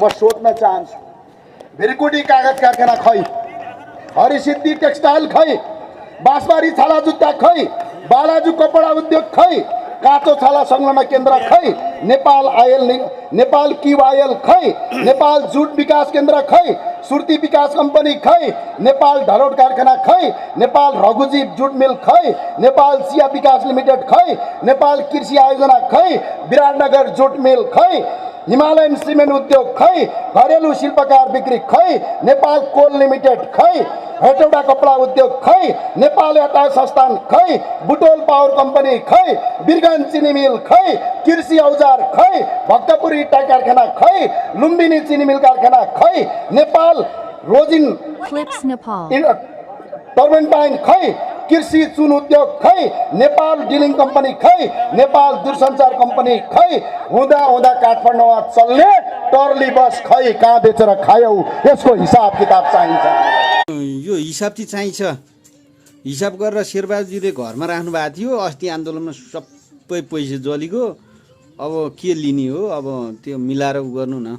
म सोध्न चाहन्छु, भिरकुटी कागज कारखाना खै, हरिसिद्धि टेक्सटाइल खै, बाँसबारी छाला जुत्ता खै, बालाजु कपडा उद्योग खै, काँचो छाला संलग्न केन्द्र खै, नेपाल क्युब आयल खै, नेपाल जुट विकास केन्द्र खै, सुर्ती विकास कम्पनी खै, नेपाल ढलोट कारखाना खै, नेपाल रघुजीव जुट मिल खै, नेपाल चिया विकास लिमिटेड खै, नेपाल कृषि आयोजना खै, विराटनगर जुट मिल खै, हिमालयन सिमेन्ट उद्योग खै, घरेलु शिल्पकार बिक्री खै, नेपाल कोल लिमिटेड खै, हेटौडा कपडा उद्योग खै, नेपाल यातायात संस्थान खै, बुटोल पावर कम्पनी खै, बिरगन चिनी मिल खै, कृषि औजार खै, भक्तपुर इटा कारखाना खै, लुम्बिनी चिनी मिल कारखाना खै, नेपाल रोजिन Clips Nepal. टर्बेन्टाइन खै, कृषि चुन उद्योग खै, नेपाल डिलिङ कम्पनी खै, नेपाल दूरसञ्चार कम्पनी खै, हुँदा हुँदा काठमाडौँमा चल्ने टर्ली बस खै, कहाँ बेचेर खायौ, यसको हिसाब किताब चाहिन्छ। यो हिसाब चाहिँ चाहिन्छ। हिसाब गरेर शेरबहादुरजीले घरमा राख्नु भएको थियो। अस्ति आन्दोलनमा सबै पैसा जलेको। अब के लिने हो, अब त्यो मिलाएर गर्नु न।